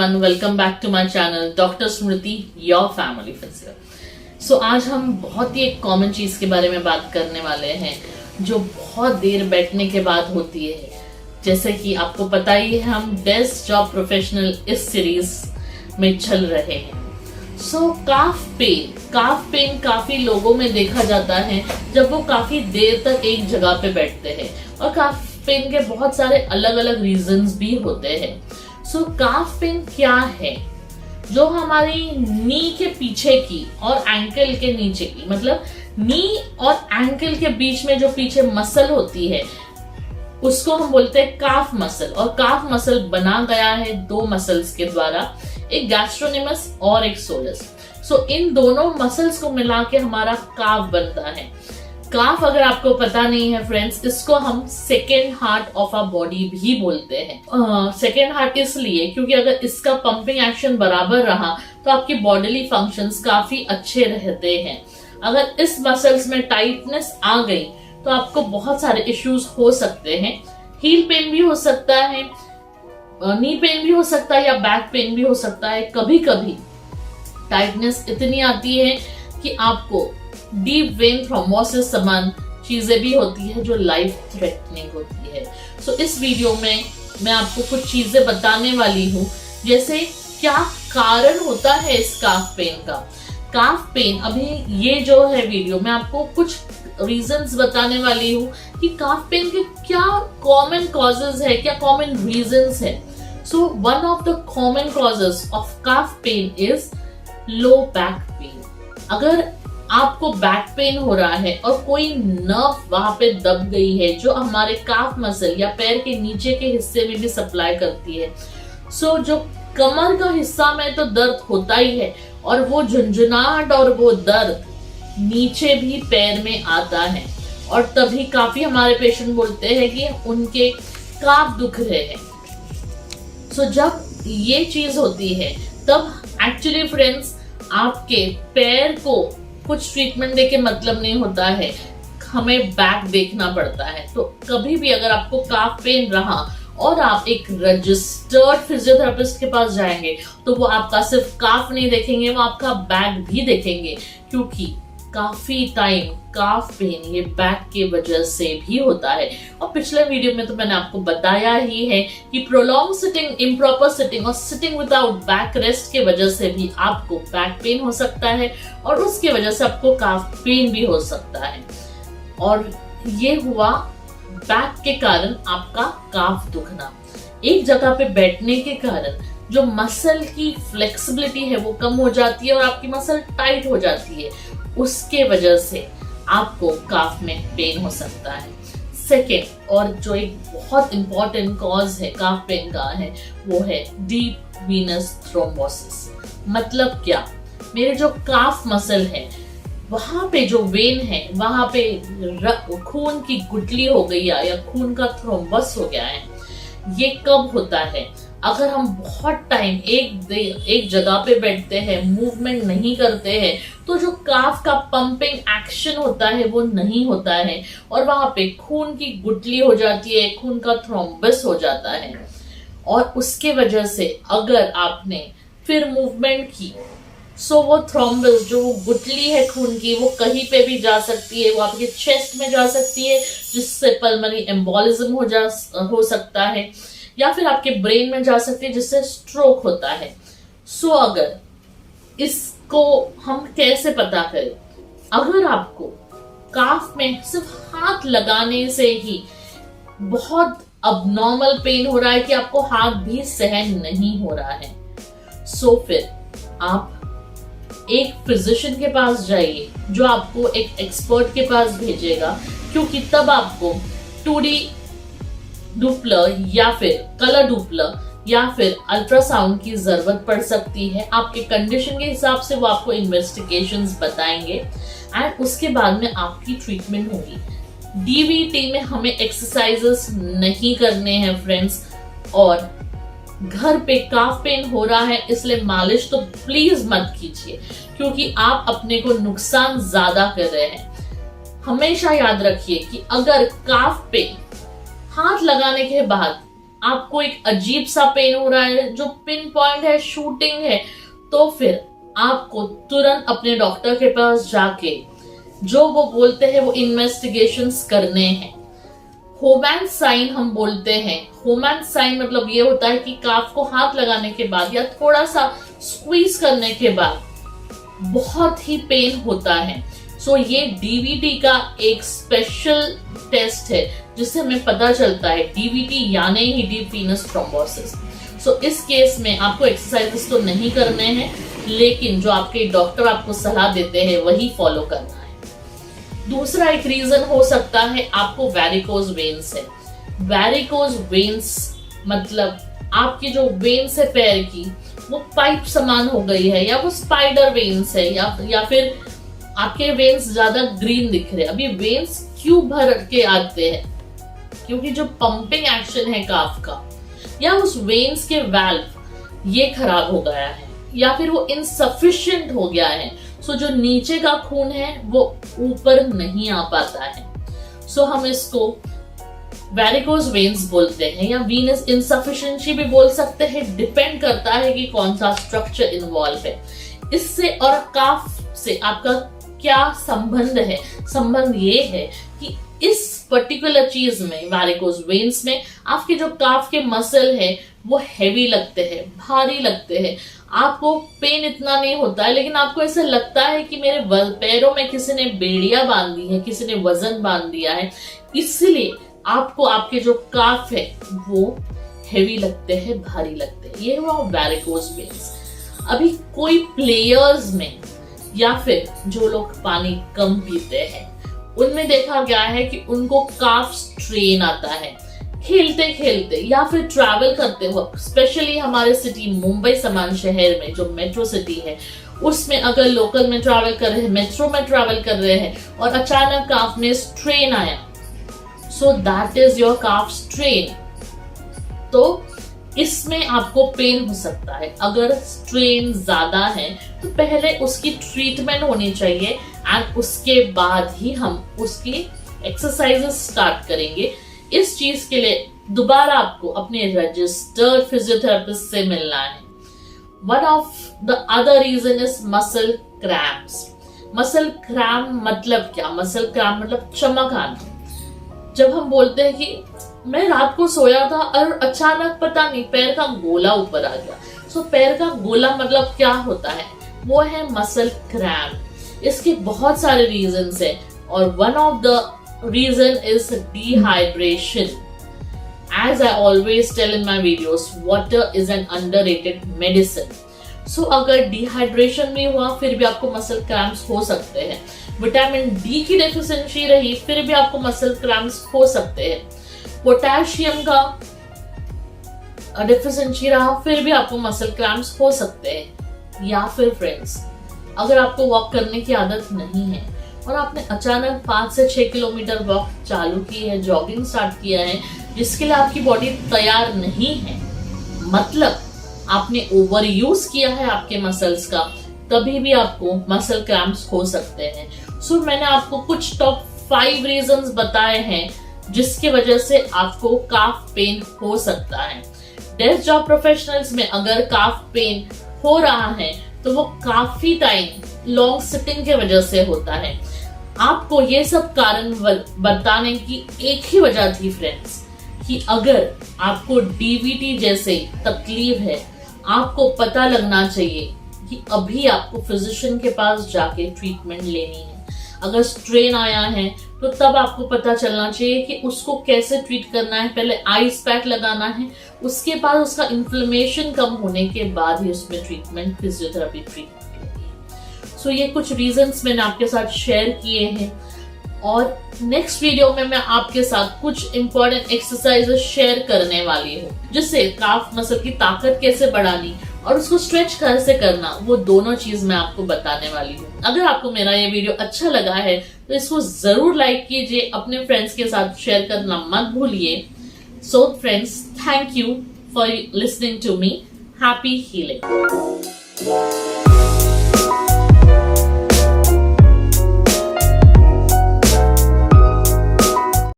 everyone, welcome back to my channel Dr. Smriti, your family physio. So आज हम बहुत ही एक कॉमन चीज के बारे में बात करने वाले हैं जो बहुत देर बैठने के बाद होती है। जैसे कि आपको पता ही है, हम बेस्ट जॉब प्रोफेशनल इस सीरीज में चल रहे हैं। सो काफ पेन काफी लोगों में देखा जाता है जब वो काफी देर तक एक जगह पे बैठते हैं, और काफ पेन के बहुत सारे अलग अलग रीजंस भी होते हैं। सो काफ पेन क्या है? जो हमारी नी के पीछे की और एंकल के नीचे की, मतलब नी और एंकल के बीच में जो पीछे मसल होती है उसको हम बोलते हैं काफ मसल। और काफ मसल बना गया है दो मसल्स के द्वारा, एक गैस्ट्रोनिमस और एक सोलस। सो इन दोनों मसल्स को मिला के हमारा काफ बनता है। काफ अगर आपको पता नहीं है फ्रेंड्स, इसको हम second heart of our body भी बोलते हैं। सेकेंड हार्ट इसलिए क्योंकि अगर इसका पंपिंग एक्शन बराबर रहा तो आपकी बॉडीली फंक्शंस काफी अच्छे रहते हैं। अगर इस मसल्स में टाइटनेस आ गई तो आपको बहुत सारे इश्यूज हो सकते हैं। हील पेन भी हो सकता है, नी पेन भी हो सकता है, या बैक पेन भी हो सकता है। कभी कभी टाइटनेस इतनी आती है कि आपको डीप वेन थ्रोम्बोसिस समान चीजें भी होती है जो लाइफ थ्रेटनिंग होती है। सो इस वीडियो में मैं आपको कुछ चीजें बताने वाली हूँ, जैसे क्या कारण होता है इस काफ पेन का। काफ पेन, अभी ये जो है वीडियो मैं आपको कुछ रीजंस बताने वाली हूँ कि काफ पेन के क्या कॉमन कॉजेज है, क्या कॉमन रीजंस है। So one of the common causes of calf pain is low back pain. अगर आपको बैक पेन हो रहा है और कोई नर्व वहां पे दब गई है जो हमारे काफ मसल या पैर के नीचे के हिस्से में भी सप्लाई करती है। सो जो कमर का हिस्सा में तो दर्द होता ही है, और वो झुंझुनाहट और वो दर्द नीचे भी पैर में आता है, और तभी काफी हमारे पेशेंट बोलते हैं कि उनके काफ दुख रहे हैं। सो जब ये चीज होती है तब एक्चुअली फ्रेंड्स आपके पैर को कुछ ट्रीटमेंट देके मतलब नहीं होता है, हमें बैक देखना पड़ता है। तो कभी भी अगर आपको काफ पेन रहा और आप एक रजिस्टर्ड फिजियोथेरेपिस्ट के पास जाएंगे तो वो आपका सिर्फ काफ नहीं देखेंगे, वो आपका बैक भी देखेंगे, क्योंकि काफी टाइम काफ पेन ये बैक के वजह से भी होता है। और पिछले वीडियो में तो मैंने आपको बताया ही है कि प्रोलॉन्ग सिटिंग, इम्प्रॉपर सिटिंग और सिटिंग विदाउट बैक रेस्ट के वजह से भी आपको बैक पेन हो सकता है, और उसके वजह से आपको काफ पेन भी हो सकता है। और ये हुआ बैक के कारण आपका काफ दुखना। एक जगह पे बैठने के कारण जो मसल की फ्लेक्सिबिलिटी है वो कम हो जाती है और आपकी मसल टाइट हो जाती है, उसके वजह से आपको काफ में पेन हो सकता है। सेकेंड, और जो एक बहुत इंपॉर्टेंट कॉज है काफ पेन का है, वो है डीप वीनस थ्रोम्बोसिस। मतलब क्या? मेरे जो काफ मसल है वहां पे जो वेन है वहां पे खून की गुठली हो गई है या खून का थ्रोम्बस हो गया है। ये कब होता है? अगर हम बहुत टाइम एक जगह पे बैठते हैं, मूवमेंट नहीं करते हैं, तो जो काफ का पंपिंग एक्शन होता है वो नहीं होता है, और वहां पे खून की गुठली हो जाती है, खून का थ्रोम्बस हो जाता है। और उसके वजह से अगर आपने फिर मूवमेंट की, सो वो थ्रोम्बस, जो गुठली है खून की, वो कहीं पे भी जा सकती है। वो आपके चेस्ट में जा सकती है जिससे पल्मोनरी एम्बोलिज्म हो सकता है, या फिर आपके ब्रेन में जा सकती है जिससे स्ट्रोक होता है। सो अगर इसको हम कैसे पता करें? अगर आपको काफ में सिर्फ हाथ लगाने से ही बहुत अबनॉर्मल पेन हो रहा है कि आपको हाथ भी सहन नहीं हो रहा है, सो फिर आप एक फिजिशियन के पास जाइए जो आपको एक एक्सपर्ट के पास भेजेगा, क्योंकि तब आपको 2D डुपलर या फिर कलर डुपलर या फिर अल्ट्रासाउंड की जरूरत पड़ सकती है। आपके कंडीशन के हिसाब से वो आपको इन्वेस्टिगेशंस बताएंगे, एंड उसके बाद में आपकी ट्रीटमेंट होगी। डीवीटी में हमें एक्सरसाइजेस नहीं करने हैं फ्रेंड्स, और घर पे काफ पेन हो रहा है इसलिए मालिश तो प्लीज मत कीजिए, क्योंकि आप अपने को नुकसान ज्यादा कर रहे हैं। हमेशा याद रखिए कि अगर काफ पे हाथ लगाने के बाद आपको एक अजीब सा पेन हो रहा है जो पिन पॉइंट है, शूटिंग है, तो फिर आपको तुरंत अपने डॉक्टर के पास जाके जो वो बोलते हैं वो इन्वेस्टिगेशंस करने हैं। होमैन साइन हम बोलते हैं। होमैन साइन मतलब ये होता है कि काफ को हाथ लगाने के बाद या थोड़ा सा स्क्वीज करने के बाद बहुत ही पेन होता है। सो ये डीवीटी का एक स्पेशल टेस्ट है जिससे हमें पता चलता है डीवीटी यानी ही डीप वीनस थ्रोम्बोसिस। सो इस केस में आपको एक्सरसाइजेस तो नहीं करने हैं, लेकिन जो आपके डॉक्टर आपको सलाह देते हैं वही फॉलो करना है। दूसरा एक रीजन हो सकता है आपको वैरिकोज वेन्स है। वैरिकोज वेन्स मतलब आपकी जो वेन्स है पैर की वो पाइप समान हो गई है, या वो स्पाइडर वेन्स है, या फिर आपके वेन्स ज्यादा ग्रीन दिख रहे हैं। अभी वेन्स क्यों भर के आते हैं? क्योंकि जो पंपिंग एक्शन है काफ का या उस वेन्स के वाल्व ये खराब हो गया है या फिर वो इनसफिशिएंट हो गया है। सो जो नीचे का खून है वो ऊपर नहीं आ पाता है। सो हम इसको वैरिकोज वेन्स बोलते हैं या वीनस इनसफिशिएंसी भी बोल सकते हैं। डिपेंड करता है कि कौन सा स्ट्रक्चर इन्वॉल्व है। इससे और काफ से आपका क्या संबंध है? संबंध ये है कि इस पर्टिकुलर चीज में वैरिकोज वेन्स में आपके जो काफ के मसल है वो हैवी लगते हैं, भारी लगते हैं। आपको पेन इतना नहीं होता है, लेकिन आपको ऐसा लगता है कि मेरे पैरों में किसी ने बेड़ियां बांध दी है, किसी ने वजन बांध दिया है। इसलिए आपको आपके जो काफ है वो हैवी लगते हैं, भारी लगते हैं। ये हुआ वैरिकोज वेन्स। अभी कोई प्लेयर्स में या फिर जो लोग पानी कम पीते हैं उनमें देखा गया है कि उनको काफ स्ट्रेन आता है खेलते खेलते या फिर ट्रैवल करते वक्त। स्पेशली हमारे सिटी मुंबई समान शहर में जो मेट्रो सिटी है उसमें अगर लोकल में ट्रैवल कर रहे हैं, मेट्रो में ट्रैवल कर रहे हैं और अचानक काफ में स्ट्रेन आया, so that is your calf strain. तो इसमें आपको पेन हो सकता है। अगर स्ट्रेन ज्यादा है तो पहले उसकी ट्रीटमेंट होनी चाहिए एंड उसके बाद ही हम उसकी एक्सरसाइजेस स्टार्ट करेंगे। इस चीज के लिए दोबारा आपको अपने रजिस्टर्ड फिजियोथेरेपिस्ट से मिलना है। One of the other reason is muscle cramps. Muscle cramp मतलब क्या? मसल क्रैम्प मतलब चमक आना। जब हम बोलते हैं कि मैं रात को सोया था और अचानक पता नहीं पैर का गोला ऊपर आ गया, सो पैर का गोला मतलब क्या होता है? वो है मसल क्रैम्प। इसके बहुत सारे रीजंस हैं और one of the reason is dehydration. As I always tell in my videos, water is an underrated medicine. So अगर डिहाइड्रेशन में हुआ फिर भी आपको मसल क्रैम्प्स हो सकते हैं। विटामिन डी की डेफिशिएंसी रही फिर भी आपको मसल क्रैम्प्स हो सकते हैं। पोटेशियम का डेफिशिएंसी रहा फिर भी आपको मसल क्रैम्प्स हो सकते हैं। या फिर फ्रेंड्स, अगर आपको वॉक करने की आदत नहीं है और आपने अचानक 5 से 6 किलोमीटर वॉक चालू की है, जॉगिंग स्टार्ट किया है, जिसके लिए आपकी बॉडी तैयार नहीं है, मतलब आपने ओवर यूज किया है आपके मसल्स का, तभी भी आपको मसल क्रैम्प्स हो सकते हैं। सो मैंने आपको कुछ टॉप 5 रीजंस बताए हैं जिसकी वजह से आपको काफ पेन हो सकता है। डेस्क जॉब प्रोफेशनल्स में अगर काफ पेन हो रहा है तो वो काफी टाइम लॉन्ग सिटिंग के वजह से होता है। आपको ये सब कारण बताने की एक ही वजह थी फ्रेंड्स, कि अगर आपको डीवीटी जैसे तकलीफ है आपको पता लगना चाहिए कि अभी आपको फिजिशियन के पास जाके ट्रीटमेंट लेनी है। अगर स्ट्रेन आया है तो तब आपको पता चलना चाहिए कि उसको कैसे ट्रीट करना है। पहले आइस पैक लगाना है, उसके बाद उसका इन्फ्लेमेशन कम होने के बाद ही उसमें ट्रीटमेंट, फिजियोथेरेपी ट्रीटमेंट होती है। सो ये कुछ रीजंस मैंने आपके साथ शेयर किए हैं और नेक्स्ट वीडियो में मैं आपके साथ कुछ इंपॉर्टेंट एक्सरसाइजेस शेयर करने वाली हूँ जिससे काफ मसल की ताकत कैसे बढ़ानी और उसको स्ट्रेच कैसे करना, वो दोनों चीज मैं आपको बताने वाली हूँ। अगर आपको मेरा ये वीडियो अच्छा लगा है तो इसको जरूर लाइक कीजिए, अपने फ्रेंड्स के साथ शेयर करना मत भूलिए। So friends, thank you for listening to me. Happy healing.